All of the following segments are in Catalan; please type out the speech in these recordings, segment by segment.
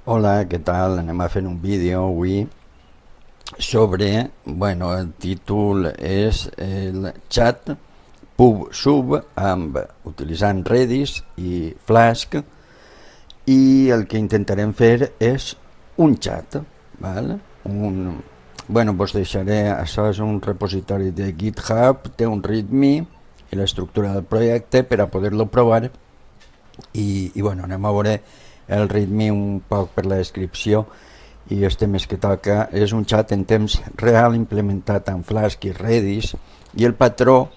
Hola, què tal? Anem a fer un vídeo avui sobre, bueno, el títol és el chat PubSub utilitzant Redis i Flask, i el que intentarem fer és un chat, val? Bueno, vos deixaré, això és un repositori de GitHub, té un readme i l'estructura del projecte per a poder-lo provar i bueno, anem a veure el ritme un poc per la descripció. I els temes que toca és un xat en temps real implementat en Flask i Redis, i el patró,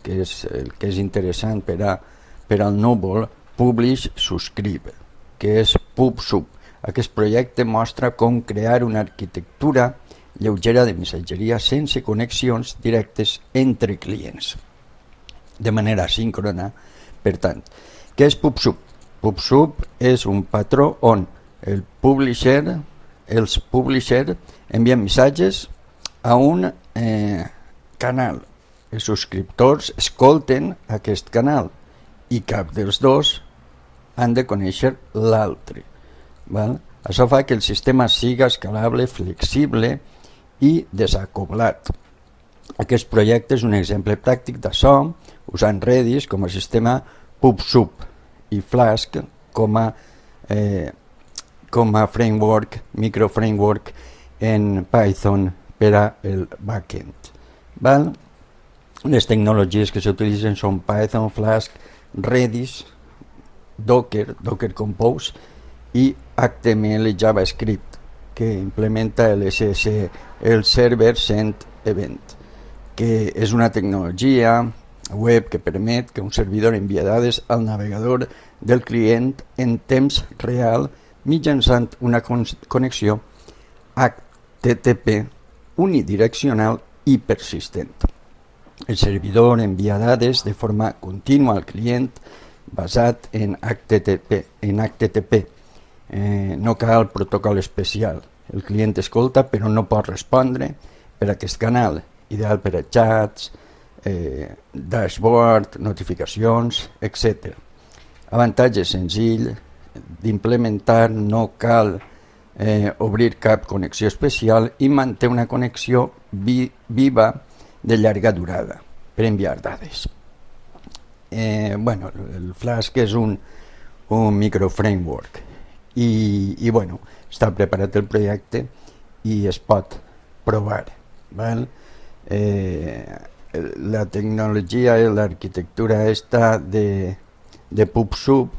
que és el que és interessant per al núvol, publish subscribe, que és PubSub. Aquest projecte mostra com crear una arquitectura lleugera de missatgeria sense connexions directes entre clients, de manera síncrona. Per tant, què és PubSub? PubSub és un patró on els publisher envien missatges a un canal. Els subscriptors escolten aquest canal i cap dels dos han de conèixer l'altre. Això fa que el sistema siga escalable, flexible i desacoblat. Aquest projecte és un exemple pràctic d'això, usant Redis com a sistema PubSub i Flask com a framework, microframework en Python per a el backend. Val? Les tecnologies que s'utilitzen són Python, Flask, Redis, Docker Compose i HTML JavaScript, que implementa el SS, el Server Send Event, que és una tecnologia web que permet que un servidor envia dades al navegador del client en temps real mitjançant una connexió HTTP unidireccional i persistent. El servidor envia dades de forma contínua al client basat en HTTP. No cal protocol especial. El client escolta però no pot respondre per aquest canal, ideal per a chats, dashboard, notificacions, etc. Avantatge senzill d'implementar, no cal obrir cap connexió especial i manté una connexió viva de llarga durada per enviar dades. Bueno, el Flask és un microframework i bueno, està preparat el projecte i es pot provar. Val? La tecnologia i l'arquitectura de PubSub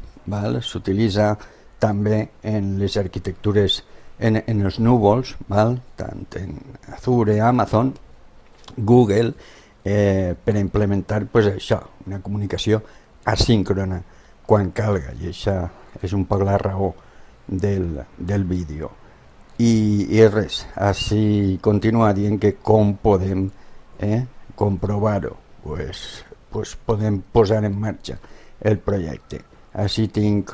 s'utilitza també en les arquitectures en els núvols, tant en Azure, Amazon, Google, per implementar això, una comunicació asíncrona quan calga, i això és un poc la raó del vídeo. I res, així continua dient que com podem comprovar-ho, pues podem posar en marxa el projecte. Així tinc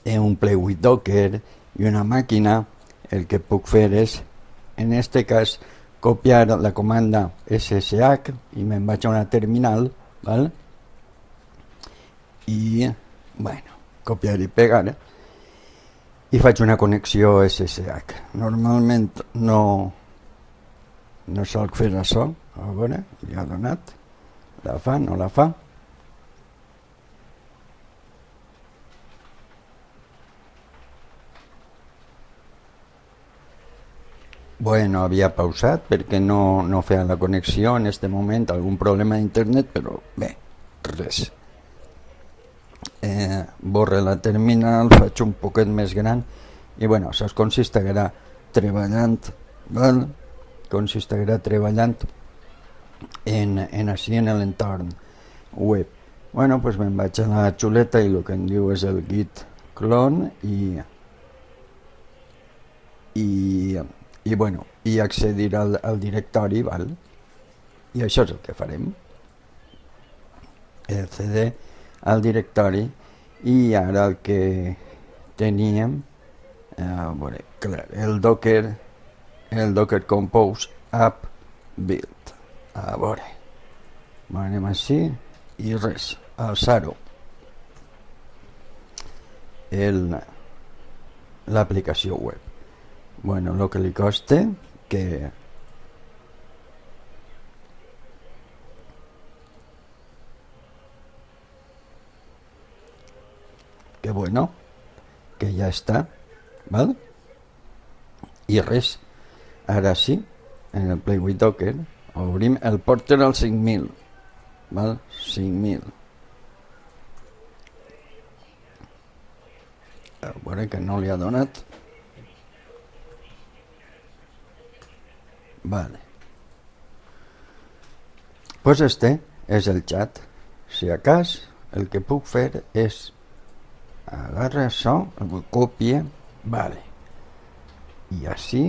un Play with Docker i una màquina. El que puc fer és, en este cas, copiar la comanda ssh i me'n vaig a una terminal, val? I bueno, copiar i pegar, i faig una connexió SSH. Normalment no solc fer això. A veure, li ha donat, la fa, no la fa. Bueno, havia pausat perquè no feia la connexió en este moment, algun problema d'internet, però bé, res. Borre la terminal, faig un poquet més gran i bueno, això consistirà treballant, val? Consistirà treballant així en l'entorn web. Bueno, pues me'n vaig a la xuleta i el que em diu és el git clone i bueno, i accedir al directori, val? I això és el que farem, accedir al directori. I ara el que teníem, a veure, clar, el Docker Compose app build, a veure, anem així i res, alçar-ho. l'aplicació web. Bueno, el que li costa que bueno, que ja està, val? I res, ara sí, en el Play with Docker obrim el porter al 5000, val? 5000. A veure que no li ha donat. Vale. Pues este és el xat. Si a cas, el que puc fer és agarra això, el copia, vale. I així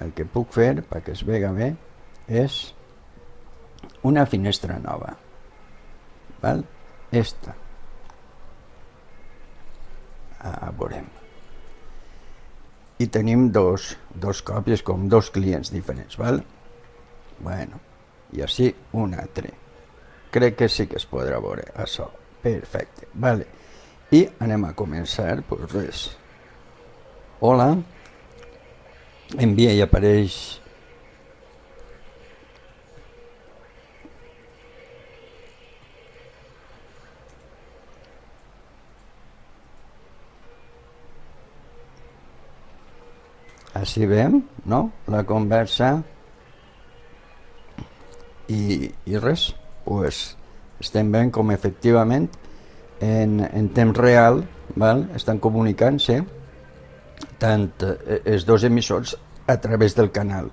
el que puc fer perquè es vega bé és una finestra nova, val? Esta. Veurem. I tenim dos còpies com dos clients diferents, val? Bueno, i així un altre. Crec que sí que es podrà veure això. Perfecte, vale. I anem a començar, pues res. Hola. Envia i apareix així veiem, no? La conversa i res, pues estem veient com efectivament en temps real, val? Estan comunicant-se tant els dos emissors a través del canal,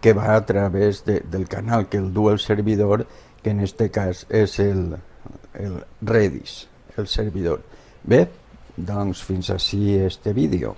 que va a través del canal que el du el servidor, que en este cas és el Redis, el servidor. Bé, doncs fins així este vídeo.